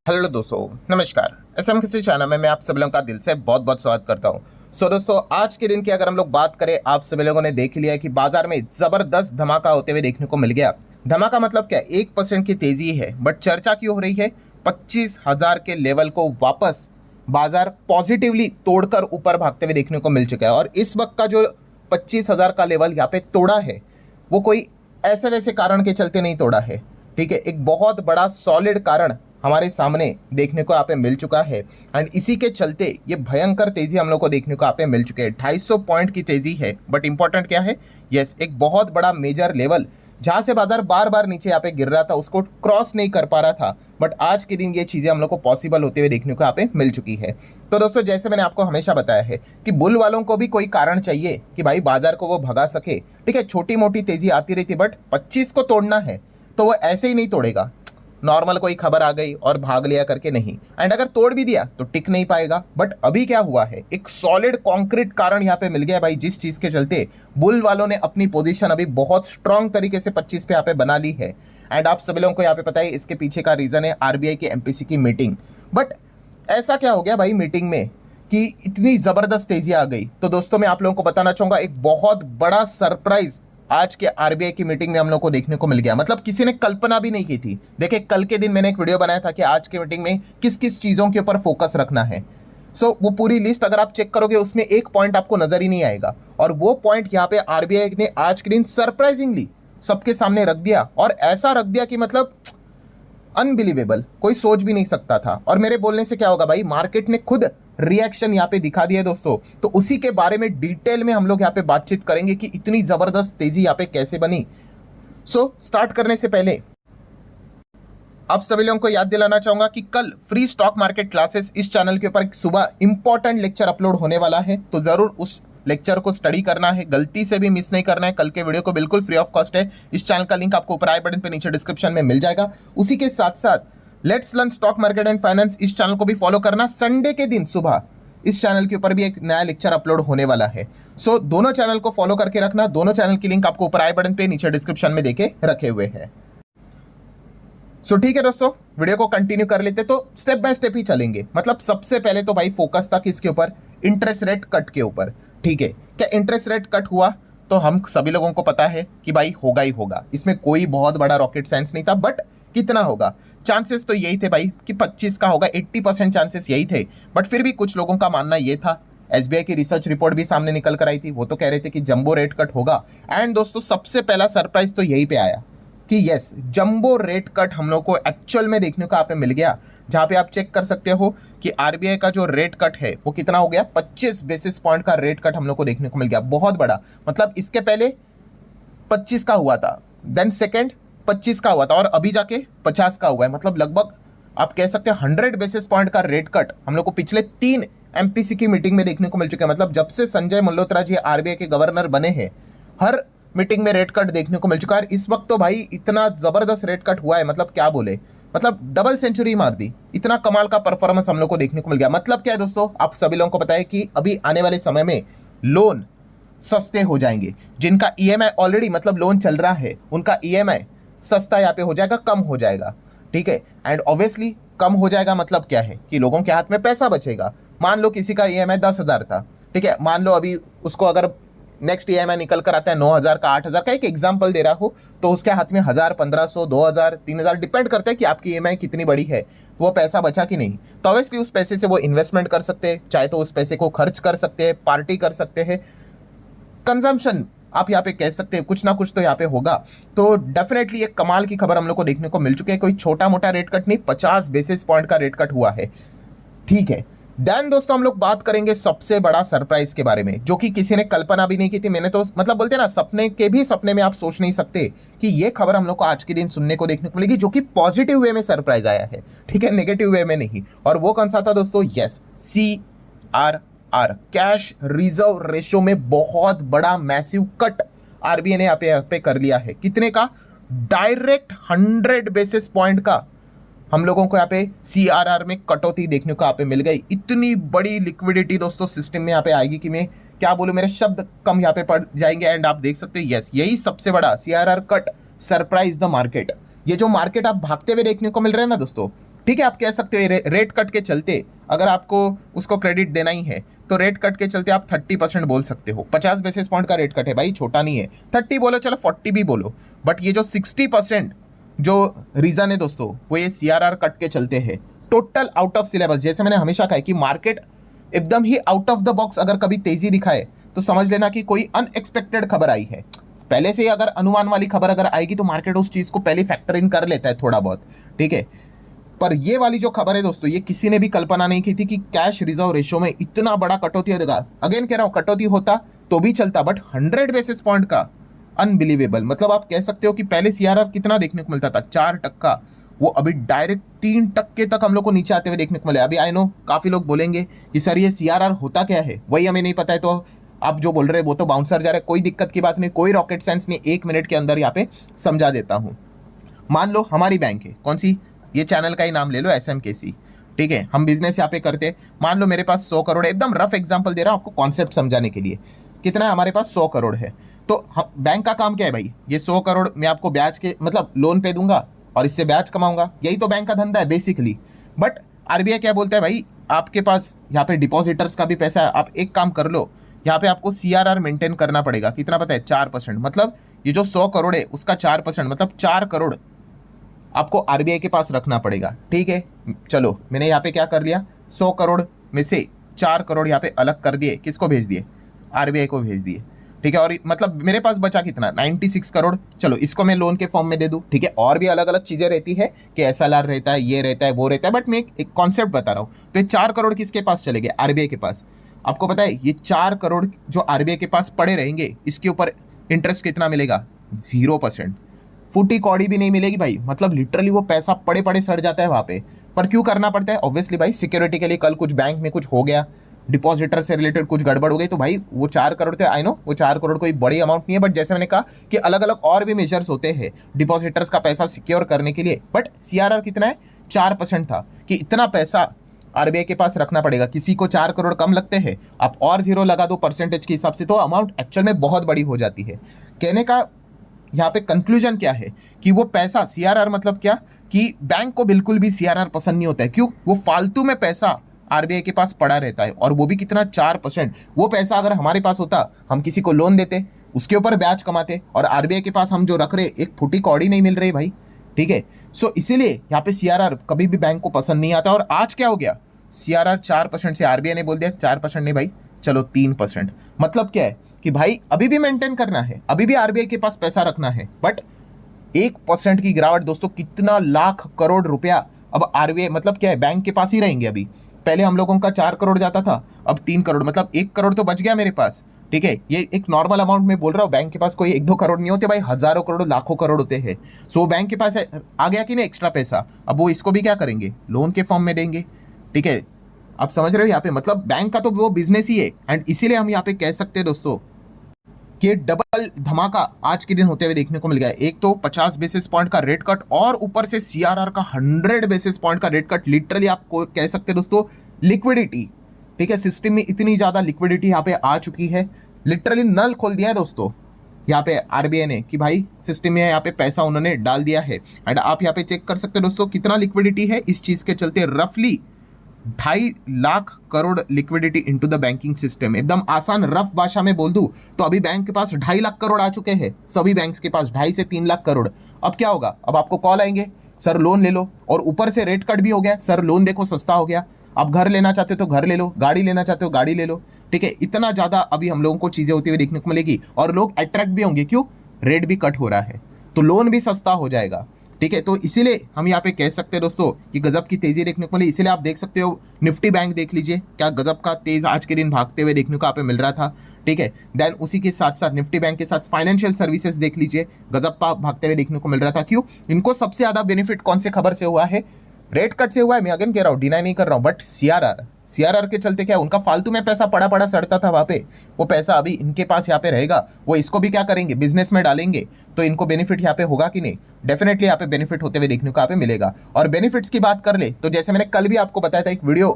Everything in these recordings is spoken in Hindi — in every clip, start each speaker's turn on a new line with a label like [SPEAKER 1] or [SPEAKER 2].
[SPEAKER 1] हेलो दोस्तों, नमस्कार। एसएम किसी चैनल में मैं आप सभी लोगों का दिल से बहुत बहुत स्वागत करता हूं। दोस्तों, आज के दिन की अगर हम लोग बात करें, आप सभी लोगों ने देख लिया है कि बाजार में जबरदस्त धमाका होते हुए देखने को मिल गया। धमाका मतलब क्या, 1% की तेजी है, बट चर्चा क्यों हो रही है? 25,000 के लेवल को वापस बाजार पॉजिटिवली तोड़कर ऊपर भागते हुए देखने को मिल चुका है। और इस वक्त का जो 25,000 का लेवल यहाँ पे तोड़ा है, वो कोई ऐसे वैसे कारण के चलते नहीं तोड़ा है। ठीक है, एक बहुत बड़ा सॉलिड कारण हमारे सामने देखने को यहाँ पे मिल चुका है। एंड इसी के चलते ये भयंकर तेजी हम लोग को देखने को यहाँ पे मिल चुके हैं। 250 पॉइंट की तेजी है, बट इंपॉर्टेंट क्या है, यस, एक बहुत बड़ा मेजर लेवल जहां से बाजार बार बार नीचे यहाँ पे गिर रहा था, उसको क्रॉस नहीं कर पा रहा था। बट आज के दिन ये चीजें हम लोग को पॉसिबल होते हुए देखने को यहाँ पे मिल चुकी है। तो दोस्तों, जैसे मैंने आपको हमेशा बताया है कि बुल वालों को भी कोई कारण चाहिए कि भाई बाजार को वो भगा सके। ठीक है, छोटी मोटी तेजी आती रही थी, बट 25 को तोड़ना है तो वो ऐसे ही नहीं तोड़ेगा, नॉर्मल कोई खबर आ गई और भाग लिया करके नहीं। एंड अगर तोड़ भी दिया तो टिक नहीं पाएगा। बट अभी क्या हुआ है, एक सॉलिड कॉन्क्रीट कारण यहाँ पे मिल गया भाई, जिस चीज के चलते बुल वालों ने अपनी पोजीशन अभी बहुत स्ट्रांग तरीके से 25 पे यहाँ पे बना ली है। एंड आप सभी लोगों को यहाँ पे पता है इसके पीछे का रीजन है आरबीआई की एमपीसी की मीटिंग। बट ऐसा क्या हो गया भाई मीटिंग में कि इतनी जबरदस्त तेजी आ गई? तो दोस्तों, मैं आप लोगों को बताना चाहूंगा, एक बहुत बड़ा सरप्राइज आज के आरबीआई की मीटिंग में हम लोग को देखने को मिल गया। मतलब किसी ने कल्पना भी नहीं की थी। देखिए, कल के दिन मैंने एक वीडियो बनाया था कि आज की मीटिंग में किस किस चीजों के ऊपर फोकस रखना है। वो पूरी लिस्ट अगर आप चेक करोगे, उसमें एक पॉइंट आपको नजर ही नहीं आएगा। और वो पॉइंट यहाँ पे आरबीआई ने आज के दिन सरप्राइजिंगली सबके सामने रख दिया, और ऐसा रख दिया कि मतलब अनबिलीवेबल, कोई सोच भी नहीं सकता था। और मेरे बोलने से क्या होगा भाई, मार्केट ने खुद रिएक्शन यहाँ पे दिखा दिया है दोस्तों। तो उसी के बारे में डिटेल में हम लोग यहाँ पे बातचीत करेंगे कि इतनी जबरदस्त तेजी यहाँ पे कैसे बनी। स्टार्ट करने से पहले आप सभी लोगों को याद दिलाना चाहूंगा कि कल फ्री स्टॉक मार्केट क्लासेस इस चैनल के ऊपर एक सुबह इंपॉर्टेंट लेक्चर अपलोड होने वाला है। तो जरूर उस लेक्चर को स्टडी करना है, गलती से भी मिस नहीं करना है। कल के वीडियो को बिल्कुल फ्री ऑफ कॉस्ट है। इस चैनल का लिंक आपको ऊपर आई बटन पे नीचे डिस्क्रिप्शन में मिल जाएगा। उसी के साथ साथ let's learn stock market and finance, इस चैनल को भी फॉलो करना। संडे के दिन सुबह इस चैनल के ऊपर भी एक नया लेक्चर अपलोड होने वाला है। दोनों चैनल को फॉलो करके रखना। दोनों चैनल की लिंक आपको ऊपर आई बटन पे नीचे डिस्क्रिप्शन में देके रखे हुए हैं। ठीक है दोस्तों, वीडियो को कंटिन्यू कर लेते। तो स्टेप बाय स्टेप ही चलेंगे। मतलब सबसे पहले तो भाई फोकस था किसके ऊपर, इंटरेस्ट रेट कट के ऊपर। ठीक है, क्या इंटरेस्ट रेट कट हुआ? तो हम सभी लोगों को पता है कि भाई होगा ही होगा, इसमें कोई बहुत बड़ा रॉकेट साइंस नहीं था। बट कितना होगा, चांसेस तो यही थे भाई कि 25 का होगा, 80% चांसेस यही थे। बट फिर भी कुछ लोगों का मानना ये था, एसबीआई की रिसर्च रिपोर्ट भी सामने निकल कर आई थी, वो तो कह रहे थे कि जंबो रेट कट होगा। एंड दोस्तों, सबसे पहला सरप्राइज तो यही पे आया कि यस, जंबो रेट कट हम लोग को एक्चुअल में देखने को यहाँ पे मिल गया। जहां पे आप चेक कर सकते हो कि आरबीआई का जो रेट कट है वो कितना हो गया, 25 बेसिस पॉइंट का रेट कट हम लोग को देखने को मिल गया। बहुत बड़ा, मतलब इसके पहले 25 का हुआ था, देन सेकेंड 25 का हुआ था, और अभी जाके 50 का हुआ है। मतलब लगभग आप कह सकते हैं 100 बेसिस पॉइंट का रेट कट हम लोग को पिछले 3 एमपीसी की मीटिंग में देखने को मिल चुका है। मतलब जब से संजय मल्होत्रा जी आरबीआई के गवर्नर बने हैं, हर मीटिंग में रेट कट देखने को मिल चुका है। इस वक्त तो भाई इतना जबरदस्त रेट कट हुआ है, मतलब क्या बोले, मतलब डबल सेंचुरी मार दी। इतना कमाल का परफॉर्मेंस हम लोग को देखने को मिल गया। मतलब क्या है दोस्तों, आप सभी लोगों को पता है कि अभी आने वाले समय में लोन सस्ते हो जाएंगे। जिनका ईएमआई ऑलरेडी मतलब लोन चल रहा है, उनका ईएमआई सस्ता यहाँ पे हो जाएगा, कम हो जाएगा। ठीक है, एंड ऑब्वियसली कम हो जाएगा मतलब क्या है कि लोगों के हाथ में पैसा बचेगा। मान लो किसी का ईएमआई 10,000 था, ठीक है, मान लो अभी उसको अगर नेक्स्ट ईएमआई निकल कर आता है 9,000 का, 8,000 का, एक एग्जांपल दे रहा हूं, तो उसके हाथ में 1,000, 1,500, 2,000, 3,000 डिपेंड करता है कि आपकी ईएमआई कितनी बड़ी है, वो पैसा बचा कि नहीं। तो ऑब्वियसली उस पैसे से वो इन्वेस्टमेंट कर सकते हैं, चाहे तो उस पैसे को खर्च कर सकते हैं, पार्टी कर सकते हैं, कंजम्पशन आप यहाँ पे कह सकते हैं, कुछ ना कुछ तो यहाँ पे होगा। तो डेफिनेटली एक कमाल की खबर हम लोग को देखने को मिल चुकी है। कोई छोटा मोटा रेट कट नहीं, 50 बेसिस पॉइंट का रेट कट हुआ है। ठीक है, देन दोस्तों हम लोग बात करेंगे सबसे बड़ा सरप्राइज के बारे में, जो कि किसी ने कल्पना भी नहीं की थी। मैंने तो मतलब बोलते ना, सपने के भी सपने में आप सोच नहीं सकते कि ये खबर हम लोग को आज के दिन सुनने को देखने को मिलेगी, जो कि पॉजिटिव वे में सरप्राइज आया है। ठीक है, नेगेटिव वे में नहीं। और वो कौन सा था दोस्तों, yes, CRR, cash reserve ratio में बहुत बड़ा मैसिव कट आरबीआई ने यहाँ पे कर लिया है। कितने का, डायरेक्ट 100 बेसिस पॉइंट का हम लोगों को यहाँ पे सीआरआर में कटौती देखने को यहाँ पे मिल गई। इतनी बड़ी लिक्विडिटी दोस्तों सिस्टम में यहाँ पे आएगी कि मैं क्या बोलूँ, मेरे शब्द कम यहाँ पे पड़ जाएंगे। एंड आप देख सकते हैं, यस, यही सबसे बड़ा CRR cut surprise the market. ये जो मार्केट आप भागते हुए देखने को मिल रहे हैं ना दोस्तों, ठीक है, आप कह सकते हो रेट कट के चलते अगर आपको उसको क्रेडिट देना ही है तो रेट कट के चलते आप 30% बोल सकते हो। 50 बेसिस पॉइंट का रेट कट है भाई, छोटा नहीं है। 30 बोलो, चलो 40 भी बोलो, बट ये जो 60% जो रीजन है दोस्तों, वो ये CRR कट के चलते हैं। टोटल आउट ऑफ सिलेबस, जैसे मैंने हमेशा कहा है कि मार्केट एकदम ही आउट ऑफ द बॉक्स अगर कभी तेजी दिखाए तो समझ लेना कि कोई अनएक्सपेक्टेड खबर आई है। पहले से ही अगर अनुमान वाली खबर अगर आएगी तो मार्केट उस चीज को पहले फैक्टर इन कर लेता है थोड़ा बहुत, ठीक है। पर ये वाली जो खबर है दोस्तों, ये किसी ने भी कल्पना नहीं की थी कि कैश रिजर्व रेशो में इतना बड़ा कटौती होगा। अगेन कह रहा हूं, कटौती होता तो भी चलता, बट 100 बेसिस पॉइंट का, अनबिलीवेबल। मतलब आप कह सकते हो कि पहले CRR कितना देखने को मिलता था, 4%, वो अभी डायरेक्ट 3% तक हम लोग को नीचे आते हुए देखने को मिले। अभी आई नो काफी लोग बोलेंगे कि सर ये CRR होता क्या है, वही हमें नहीं पता है, तो आप जो बोल रहे हैं वो तो बाउंसर जा रहा है। कोई दिक्कत की बात नहीं, कोई रॉकेट साइंस नहीं, 1 मिनट के अंदर यहाँ पे समझा देता हूँ। मान लो हमारी बैंक है, कौन सी, ये चैनल का ही नाम ले लो, SMKC, ठीक है। हम बिजनेस यहाँ पे करते, मान लो मेरे पास 100 करोड़ है, एकदम रफ एग्जांपल दे रहा हूँ आपको कॉन्सेप्ट समझाने के लिए। कितना है हमारे पास, 100 करोड़ है। तो बैंक का काम क्या है भाई, ये 100 करोड़ मैं आपको ब्याज के मतलब लोन पे दूंगा और इससे ब्याज कमाऊंगा, यही तो बैंक का धंधा है बेसिकली। बट RBI क्या बोलता है भाई, आपके पास यहाँ पे डिपॉजिटर्स का भी पैसा है, आप एक काम कर लो, यहाँ पे आपको CRR मेंटेन करना पड़ेगा। कितना पता है, 4%। मतलब ये जो 100 करोड़ है उसका 4%, मतलब 4 करोड़ आपको RBI के पास रखना पड़ेगा, ठीक है। चलो मैंने यहाँ पे क्या कर लिया, 100 करोड़ में से 4 करोड़ यहाँ पे अलग कर दिए, किसको भेज दिए, RBI को भेज दिए, ठीक है। और मतलब मेरे पास बचा कितना, 96 करोड़। चलो इसको मैं लोन के फॉर्म में दे दूं, ठीक है। और भी अलग अलग चीजें रहती है कि SLR रहता है, ये रहता है, वो रहता है, बट मैं एक कॉन्सेप्ट बता रहा हूँ। तो ये 4 करोड़ किसके पास चले गए, RBI के पास। आपको पता है ये 4 करोड़ जो RBI के पास पड़े रहेंगे, इसके ऊपर इंटरेस्ट कितना मिलेगा, 0%। फूटी कौड़ी भी नहीं मिलेगी भाई, मतलब लिटरली वो पैसा पड़े पड़े सड़ जाता है वहां पे। पर क्यों करना पड़ता है, ऑब्वियसली भाई सिक्योरिटी के लिए। कल कुछ बैंक में कुछ हो गया, डिपॉजिटर से रिलेटेड कुछ गड़बड़ हो गई, तो भाई वो 4 करोड़ थे, आई नो वो 4 करोड़ कोई बड़ी अमाउंट नहीं है, बट जैसे मैंने कहा कि अलग अलग और भी मेजर्स होते हैं डिपॉजिटर्स का पैसा सिक्योर करने के लिए। बट CRR कितना है, 4% था, कि इतना पैसा RBI के पास रखना पड़ेगा। किसी को 4 करोड़ कम लगते हैं, आप और 0 लगा दो परसेंटेज के हिसाब से, तो अमाउंट एक्चुअल में बहुत बड़ी हो जाती है। कहने का यहाँ पे कंक्लूजन क्या है कि वो पैसा CRR मतलब क्या, कि बैंक को बिल्कुल भी CRR पसंद नहीं होता है। क्यों, वो फालतू में पैसा RBI के पास पड़ा रहता है, और वो भी कितना, 4%। वो पैसा अगर हमारे पास होता, हम किसी को लोन देते, उसके ऊपर ब्याज कमाते, और RBI के पास हम जो रख रहे एक फुटी कौड़ी नहीं मिल रही भाई, ठीक है। सो इसीलिए यहाँ पे CRR कभी भी बैंक को पसंद नहीं आता। और आज क्या हो गया, CRR 4% से RBI ने बोल दिया 4% नहीं भाई, चलो 3%। मतलब क्या है कि भाई अभी भी मेंटेन करना है, अभी भी RBI के पास पैसा रखना है, बट 1% की गिरावट दोस्तों, कितना लाख करोड़ रुपया अब RBI मतलब क्या है, बैंक के पास ही रहेंगे। अभी पहले हम लोगों का 4 करोड़ जाता था, अब 3 करोड़, मतलब 1 करोड़ तो बच गया मेरे पास, ठीक है। ये एक नॉर्मल अमाउंट में बोल रहा हूँ, बैंक के पास कोई 1-2 करोड़ नहीं होते भाई, हजारों करोड़ लाखों करोड़ होते हैं। सो बैंक के पास आ गया कि नहीं एक्स्ट्रा पैसा, अब वो इसको भी क्या करेंगे, लोन के फॉर्म में देंगे, ठीक है। आप समझ रहे हो यहाँ पे, मतलब बैंक का तो वो बिजनेस ही है। एंड इसीलिए हम यहाँ पे कह सकते हैं दोस्तों कि डबल धमाका आज के दिन होते हुए देखने को मिल गया है। एक तो 50 बेसिस पॉइंट का रेट कट, और ऊपर से CRR का 100 बेसिस पॉइंट का रेट कट। लिटरली आप कह सकते हैं दोस्तों लिक्विडिटी, ठीक है, सिस्टम में इतनी ज्यादा लिक्विडिटी यहाँ पे आ चुकी है, लिटरली नल खोल दिया है दोस्तों यहाँ पे RBI ने, कि भाई सिस्टम में यहाँ पे पैसा उन्होंने डाल दिया है। एंड आप यहाँ पे चेक कर सकते हो दोस्तों कितना लिक्विडिटी है इस चीज के चलते, रफली 2.5 lakh crore liquidity into the banking system. एकदम आसान रफ भाषा में बोल दूं तो अभी बैंक के पास 2.5 लाख करोड़ आ चुके हैं, सभी बैंक्स के पास 2.5 से 3 लाख करोड़। अब क्या होगा, अब आपको कॉल आएंगे, सर लोन ले लो, और ऊपर से रेट कट भी हो गया, सर लोन देखो सस्ता हो गया, आप घर लेना चाहते हो तो घर ले लो, गाड़ी लेना चाहते हो गाड़ी ले लो, ठीक है। इतना ज्यादा अभी हम लोगों को चीजें होती हुई देखने को मिलेगी, और लोग अट्रैक्ट भी होंगे, क्यों, रेट भी कट हो रहा है तो लोन भी सस्ता हो जाएगा, ठीक है। तो इसीलिए हम यहाँ पे कह सकते हैं दोस्तों कि गजब की तेजी देखने को मिली। इसीलिए आप देख सकते हो निफ्टी बैंक देख लीजिए, क्या गजब का तेज आज के दिन भागते हुए देखने को यहाँ पे मिल रहा था, ठीक है। देन उसी के साथ साथ निफ्टी बैंक के साथ फाइनेंशियल सर्विसेज देख लीजिए, गजब का भागते हुए देखने को मिल रहा था। क्यों, इनको सबसे ज्यादा बेनिफिट कौन से खबर से हुआ है, रेट कट से हुआ है। मैं अगेन कह रहा हूँ, डिनाई नहीं कर रहा हूँ, बट CRR के चलते क्या, उनका फालतू में पैसा पड़ा पड़ा सड़ता था वहां पे, वो पैसा अभी इनके पास यहाँ पे रहेगा, वो इसको भी क्या करेंगे, बिजनेस में डालेंगे, तो इनको बेनिफिट यहाँ पे होगा कि नहीं, डेफिनेटली यहाँ पे बेनिफिट होते हुए देखने को यहाँ पे मिलेगा। और बेनिफिट्स की बात कर ले तो जैसे मैंने कल भी आपको बताया था, एक वीडियो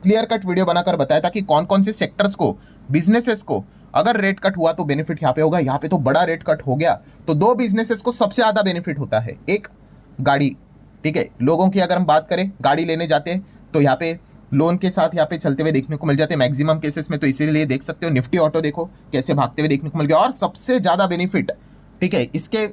[SPEAKER 1] क्लियर कट वीडियो बनाकर बताया था कि कौन कौन से सेक्टर्स को, बिजनेसेस को अगर रेट कट हुआ तो बेनिफिट यहाँ पे होगा। यहाँ पे तो बड़ा रेट कट हो गया, तो 2 बिजनेसेस को सबसे ज्यादा बेनिफिट होता है। एक गाड़ी, ठीक है, लोगों की अगर हम बात करें, गाड़ी लेने जाते हैं तो यहाँ पे लोन के साथ यहाँ पे चलते हुए देखने को मिल जाते हैं मैक्सिमम केसेस में। तो इसीलिए देख सकते हो निफ्टी ऑटो देखो कैसे भागते हुए देखने को मिल गया। और सबसे ज्यादा बेनिफिट, ठीक है, इसके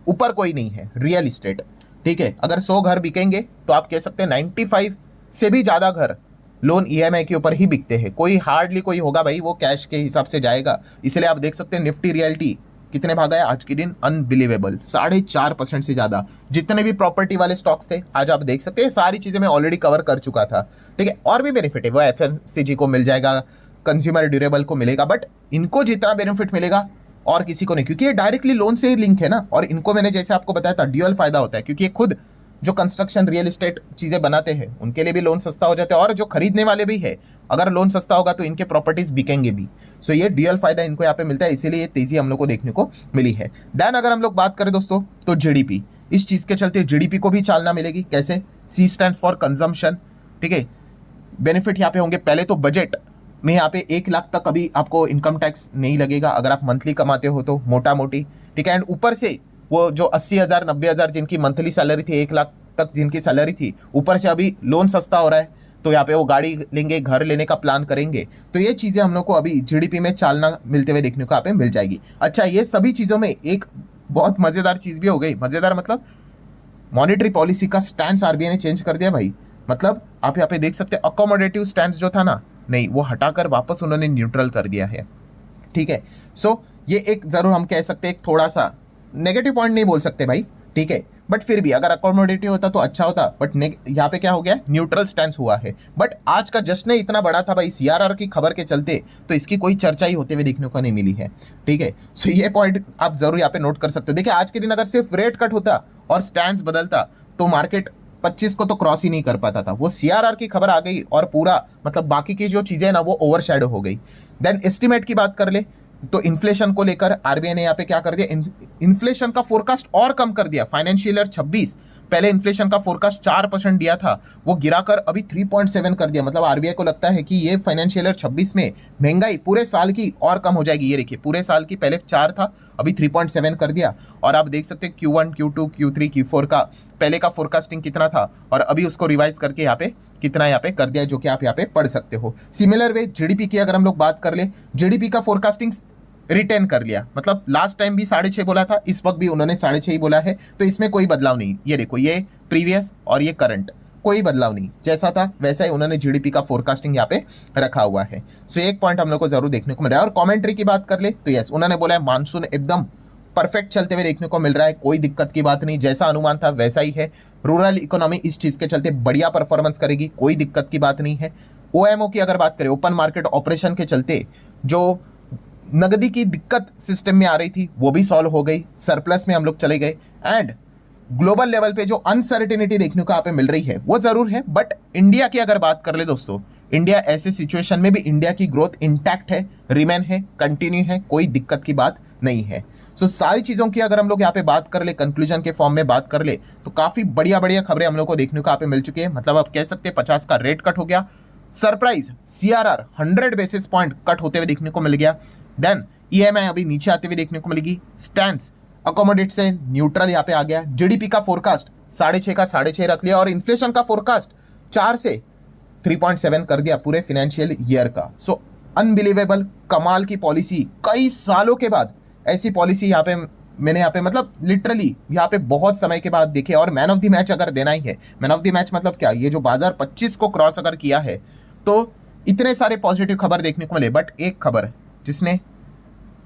[SPEAKER 1] ऊपर कोई नहीं है, रियल इस्टेट। ठीक है, अगर 100 घर बिकेंगे तो आप कह सकते हैं 95 से भी ज्यादा घर लोन ईएमआई के ऊपर ही बिकते हैं। कोई हार्डली कोई होगा भाई वो कैश के हिसाब से जाएगा। इसलिए आप देख सकते हैं निफ्टी रियल्टी कितने भागा है आज के दिन, अनबिलीवेबल 4.5% से ज्यादा। जितने भी प्रॉपर्टी वाले स्टॉक्स थे आज आप देख सकते हैं, सारी चीजें मैं ऑलरेडी कवर कर चुका था। ठीक है, और भी बेनिफिट है, वो एफएमसीजी को मिल जाएगा, कंज्यूमर ड्यूरेबल को मिलेगा, बट इनको जितना बेनिफिट मिलेगा और किसी को नहीं, क्योंकि ये डायरेक्टली लोन से लिंक है ना। और इनको मैंने जैसे आपको बताया था ड्यूअल फायदा होता है, क्योंकि ये खुद जो कंस्ट्रक्शन रियल एस्टेट चीजें बनाते हैं उनके लिए भी लोन सस्ता हो जाता है, और जो खरीदने वाले भी है अगर लोन सस्ता होगा तो इनके प्रॉपर्टीज बिकेंगे भी। सो ये ड्यूअल फायदा इनको यहाँ पे मिलता है, इसीलिए ये तेजी हम लोग को देखने को मिली है। देन अगर हम लोग बात करें दोस्तों तो जीडीपी, इस चीज के चलते जीडीपी को भी चालना मिलेगी। कैसे? C stands for consumption. ठीक है, बेनिफिट यहाँ पे होंगे। पहले तो बजट में यहाँ पे 1 लाख तक अभी आपको इनकम टैक्स नहीं लगेगा अगर आप मंथली कमाते हो तो, मोटा मोटी। ठीक है, एंड ऊपर से वो जो 80,000 90,000 जिनकी मंथली सैलरी थी, 1 लाख तक जिनकी सैलरी थी, ऊपर से अभी लोन सस्ता हो रहा है तो यहाँ पे वो गाड़ी लेंगे, घर लेने का प्लान करेंगे। तो ये चीजें हम लोग को अभी जीडीपी में चालना मिलते हुए देखने को यहाँ पे मिल जाएगी। अच्छा, ये सभी चीजों में एक बहुत मजेदार चीज भी हो गई। मजेदार मतलब मॉनेटरी पॉलिसी का स्टैंड आरबीआई ने चेंज कर दिया भाई। मतलब आप यहाँ पे देख सकते हैं अकोमोडेटिव स्टैंड जो था ना, नहीं, वो हटाकर वापस उन्होंने न्यूट्रल कर दिया है। ठीक है, सो ये एक जरूर हम कह सकते हैं एक थोड़ा सा नेगेटिव पॉइंट नहीं बोल सकते भाई। ठीक है, बट फिर भी अगर अकोमोडेटिव होता तो अच्छा होता, बट यहाँ पे क्या हो गया, न्यूट्रल स्टैंड हुआ है। बट आज का जश्न इतना बड़ा था भाई सीआरआर की खबर के चलते, तो इसकी कोई चर्चा ही होते हुए देखने को नहीं मिली है। ठीक है, सो ये पॉइंट आप जरूर यहाँ पे नोट कर सकते हो। देखिए आज के दिन अगर सिर्फ रेट कट होता और स्टैंड बदलता तो मार्केट 25 को तो क्रॉस ही नहीं कर पाता था। वो सीआरआर की खबर आ गई और पूरा मतलब बाकी की जो चीजें ना वो ओवरशैडो हो गई। देन एस्टिमेट की बात कर ले तो इन्फ्लेशन को लेकर आरबीआई ने यहाँ पे क्या कर दिया, इन्फ्लेशन का फोरकास्ट और कम कर दिया। फाइनेंशियल ईयर 26 पहले इन्फ्लेशन का फोरकास्ट 4% दिया था, वो गिराकर अभी 3.7 कर दिया। मतलब आरबीआई को लगता है कि ये फाइनेंशियल ईयर 26 में महंगाई पूरे साल की और कम हो जाएगी। ये देखिए पूरे साल की पहले 4 था, अभी 3.7 कर दिया। और आप देख सकते हैं Q1 Q2 Q3 Q4 का पहले का फोरकास्टिंग कितना था और अभी उसको रिवाइज करके यहाँ पे कितना यहाँ पे कर दिया, जो कि आप यहाँ पे पढ़ सकते हो। सिमिलर वे जीडीपी की अगर हम लोग बात कर ले, जीडीपी का फोरकास्टिंग रिटेन कर लिया। मतलब लास्ट टाइम भी 6.5 बोला था, इस वक्त भी उन्होंने 6.5 ही बोला है, तो इसमें कोई बदलाव नहीं। ये देखो, ये प्रीवियस और ये करंट, कोई बदलाव नहीं, जैसा था वैसा ही उन्होंने जीडीपी का फोरकास्टिंग यहाँ पे रखा हुआ है। सो एक पॉइंट हम लोग को जरूर देखने को मिल रहा है। और कमेंट्री की बात कर ले तो यस, उन्होंने बोला है मानसून एकदम परफेक्ट चलते हुए देखने को मिल रहा है, कोई दिक्कत की बात नहीं, जैसा अनुमान था वैसा ही है। रूरल इकोनॉमी इस चीज के चलते बढ़िया परफॉर्मेंस करेगी, कोई दिक्कत की बात नहीं है। ओएमओ की अगर बात करें, ओपन मार्केट ऑपरेशन के चलते जो नगदी की दिक्कत सिस्टम में आ रही थी वो भी सॉल्व हो गई, सरप्लस में हम लोग चले गए। एंड ग्लोबल लेवल पे जो अनसर्टेनिटी देखने को यहाँ पे मिल रही है वो जरूर है, बट इंडिया की अगर बात कर ले दोस्तों, इंडिया ऐसे सिचुएशन में भी इंडिया की ग्रोथ इंटैक्ट है, रिमेन है, कंटिन्यू है, कोई दिक्कत की बात नहीं है। सो सारी चीजों की अगर हम लोग यहाँ पे बात कर ले, कंक्लूजन के फॉर्म में बात कर ले, तो काफी बढ़िया बढ़िया खबरें हम लोग को देखने को यहाँ पे मिल चुकी है। मतलब आप कह सकते हैं 50 का रेट कट हो गया, surprise CRR 100 basis point cut होते हुए देखने को मिल गया। देन ईएमआई अभी नीचे आते हुए देखने को मिलेगी, स्टैंड्स अकोमोडेट से न्यूट्रल यहाँ पे आ गया। जीडीपी का फोरकास्ट 6.5 का 6.5 रख लिया और इन्फ्लेशन का फोरकास्ट 4 से 3.7 कर दिया पूरे फाइनेंशियल ईयर का। सो अनबिलीवेबल, कमाल की पॉलिसी, कई सालों के बाद ऐसी पॉलिसी यहाँ पे मैंने यहाँ पे मतलब लिटरली यहाँ पे बहुत समय के बाद देखे। और मैन ऑफ द मैच अगर देना ही है, मैन ऑफ द मैच मतलब क्या, ये जो बाजार 25 को क्रॉस अगर किया है तो इतने सारे पॉजिटिव खबर देखने को मिले, बट एक खबर जिसने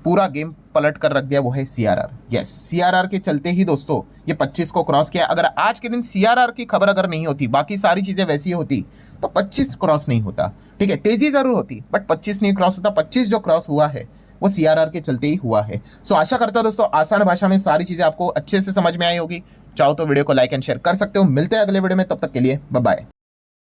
[SPEAKER 1] पूरा गेम पलट कर रख दिया वो है सीआरआर। यस, सीआरआर के चलते ही दोस्तों ये 25 को क्रॉस किया। अगर आज के दिन सीआरआर की खबर अगर नहीं होती, बाकी सारी चीजें वैसी होती, तो 25 क्रॉस नहीं होता। ठीक है, तेजी जरूर होती बट 25 नहीं क्रॉस होता। 25 जो क्रॉस हुआ है वो सीआरआर के चलते ही हुआ है। सो आशा करता हूं दोस्तों आसान भाषा में सारी चीजें आपको अच्छे से समझ में आई होगी। चाहो तो वीडियो को लाइक एंड शेयर कर सकते हो। मिलते हैं अगले वीडियो में, तब तक के लिए बाय बाय।